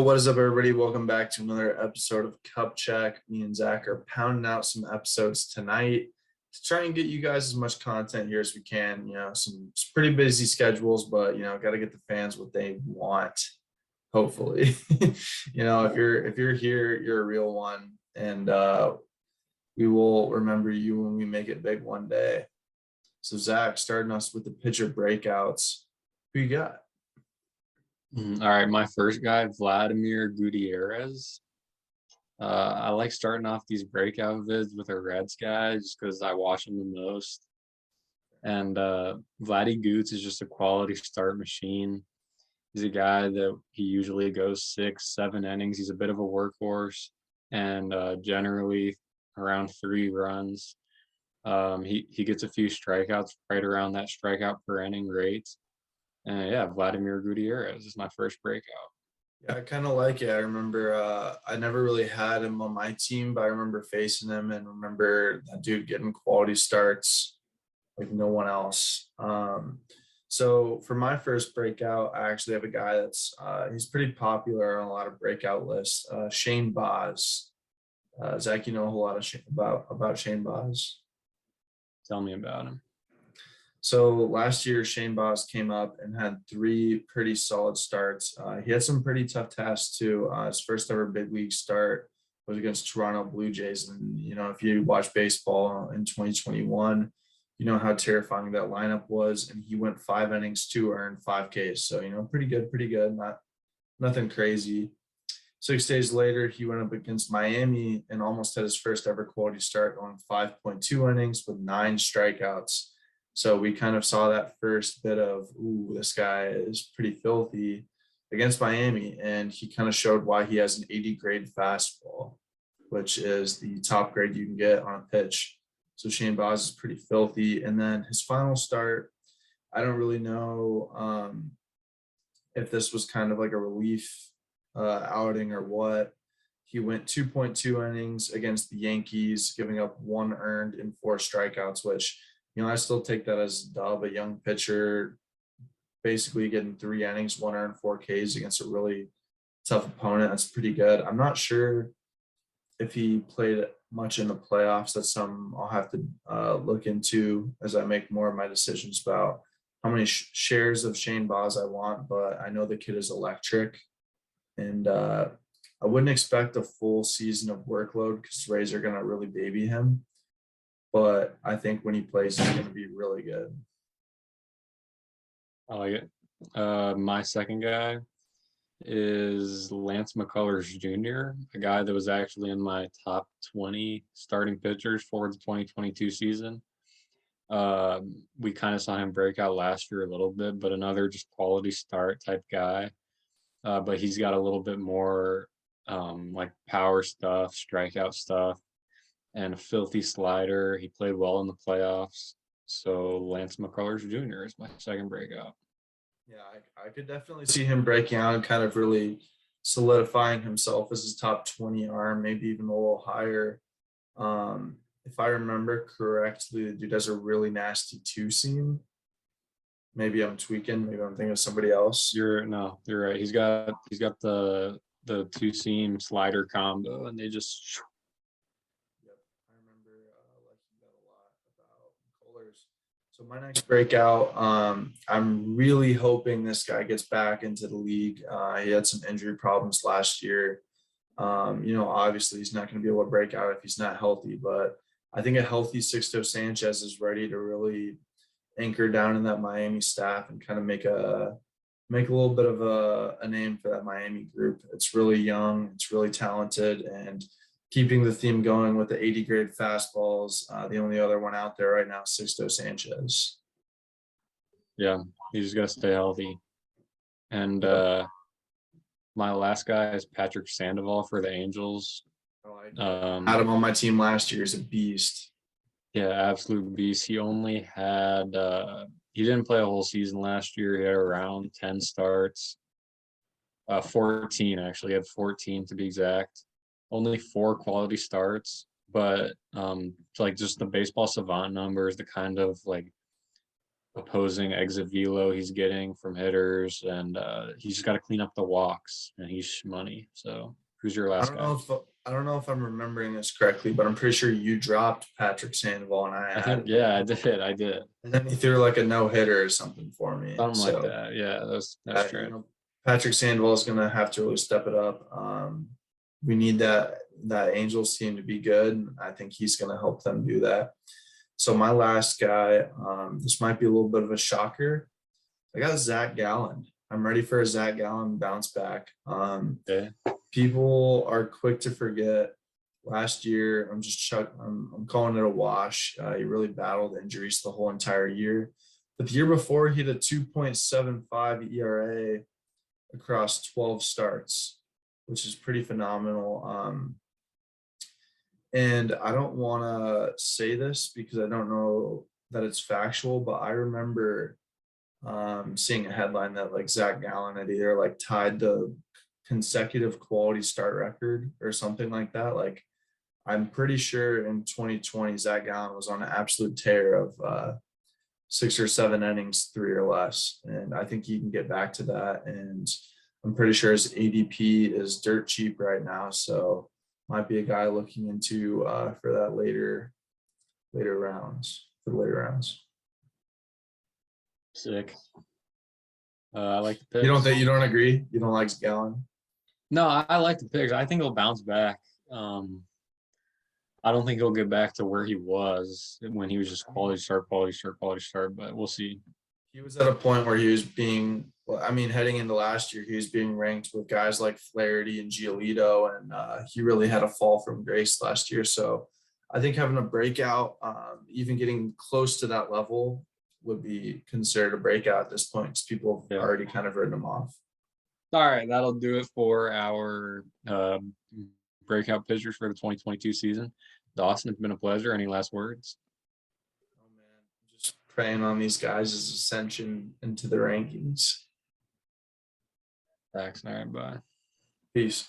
what is up, everybody? Welcome back to another episode of Cup Check. Me and Zach are pounding out some episodes tonight to try and get you guys as much content here as we can. Some pretty busy schedules, but got to get the fans what they want. Hopefully, if you're here, you're a real one, and we will remember you when we make it big one day. So, Zach, starting us with the pitcher breakouts. Who you got? All right, my first guy, Vladimir Gutierrez. I like starting off these breakout vids with a Reds guy just because I watch him the most. And Vladdy Goots is just a quality start machine. He's a guy that he usually goes 6-7 innings. He's a bit of a workhorse and generally around 3 runs. He gets a few strikeouts right around that strikeout per inning rate. And yeah, Vladimir Gutierrez is my first breakout. Yeah, I kind of like it. I remember I never really had him on my team, but I remember facing him and remember that dude getting quality starts like no one else. So for my first breakout, I actually have a guy that's he's pretty popular on a lot of breakout lists. Shane Baz. Zach, you know a whole lot of about Shane Baz. Tell me about him. So last year, Shane Baz came up and had 3 pretty solid starts. He had some pretty tough tasks too. His first ever big league start was against Toronto Blue Jays. And, if you watch baseball in 2021, you know how terrifying that lineup was. And he went 5 innings, 2 earned, 5 Ks. So, pretty good. Nothing crazy. 6 days later, he went up against Miami and almost had his first ever quality start, going 5.2 innings with 9 strikeouts. So we kind of saw that first bit of, ooh, this guy is pretty filthy against Miami. And he kind of showed why he has an 80 grade fastball, which is the top grade you can get on a pitch. So Shane Baz is pretty filthy. And then his final start, I don't really know if this was kind of like a relief outing or what. He went 2.2 innings against the Yankees, giving up 1 earned and 4 strikeouts, which I still take that as a dub. A young pitcher basically getting 3 innings, 1 earned, 4 Ks against a really tough opponent. That's pretty good. I'm not sure if he played much in the playoffs. That's something I'll have to look into as I make more of my decisions about how many shares of Shane Baz I want. But I know the kid is electric. And I wouldn't expect a full season of workload because the Rays are going to really baby him. But I think when he plays, he's going to be really good. I like it. My second guy is McCullers Jr., a guy that was actually in my top 20 starting pitchers for the 2022 season. We kind of saw him break out last year a little bit, but another just quality start type guy. But he's got a little bit more like power stuff, strikeout stuff, and a filthy slider. He played well in the playoffs. So McCullers Jr. is my second breakout. Yeah, I could definitely see him breaking out and kind of really solidifying himself as his top 20 arm, maybe even a little higher. If I remember correctly, the dude has a really nasty 2-seam. Maybe I'm tweaking. Maybe I'm thinking of somebody else. You're right. He's got the 2-seam slider combo, and they just. I remember liking that a lot about McCullers. So my next breakout, I'm really hoping this guy gets back into the league. He had some injury problems last year. Obviously he's not going to be able to break out if he's not healthy, but I think a healthy Sixto Sanchez is ready to really anchor down in that Miami staff and kind of make a little bit of a name for that Miami group. It's really young, it's really talented, and keeping the theme going with the 80 grade fastballs. The only other one out there right now is Sixto Sanchez. Yeah, he's just got to stay healthy. And my last guy is Patrick Sandoval for the Angels. Had him on my team last year. He's a beast. Yeah, absolute beast. He only had he didn't play a whole season last year. He had around 10 starts. 14 actually. He had 14 to be exact. Only 4 quality starts, but like just the baseball savant numbers, the kind of like opposing exit velo he's getting from hitters, and he's just got to clean up the walks, and he's money. So who's your I last don't guy? know if I don't know if I'm remembering this correctly, but I'm pretty sure you dropped Patrick Sandoval and I I think, added yeah, him. I did. And then he threw like a no hitter or something for me. Something like So that. Yeah, that's true. Patrick Sandoval is going to have to really step it up. We need that Angels team to be good, and I think he's going to help them do that. So my last guy, this might be a little bit of a shocker. I got Zac Gallen. I'm ready for a Zac Gallen bounce back. Okay. People are quick to forget last year. I'm calling it a wash. He really battled injuries the whole entire year. But the year before, he had a 2.75 ERA across 12 starts, which is pretty phenomenal. And I don't want to say this because I don't know that it's factual, but I remember seeing a headline that like Zac Gallen had either like tied the consecutive quality start record or something like that. Like I'm pretty sure in 2020, Zac Gallen was on an absolute tear of 6 or 7 innings, 3 or less. And I think he can get back to that. And I'm pretty sure his ADP is dirt cheap right now. So might be a guy looking into for that later rounds, for the later rounds. Sick. I like the picks. You don't agree? You don't like Gallen? No, I like the picks. I think he'll bounce back. I don't think he'll get back to where he was when he was just quality start, but we'll see. He was at a point where he was being, well, I mean, heading into last year, he was being ranked with guys like Flaherty and Giolito, and he really had a fall from grace last year. So I think having a breakout, even getting close to that level, would be considered a breakout at this point because people have already kind of written him off. All right, that'll do it for our breakout pitchers for the 2022 season. Dawson, it's been a pleasure. Any last words? Oh man, just praying on these guys' ascension into the rankings. Thanks. All right, bye. Peace.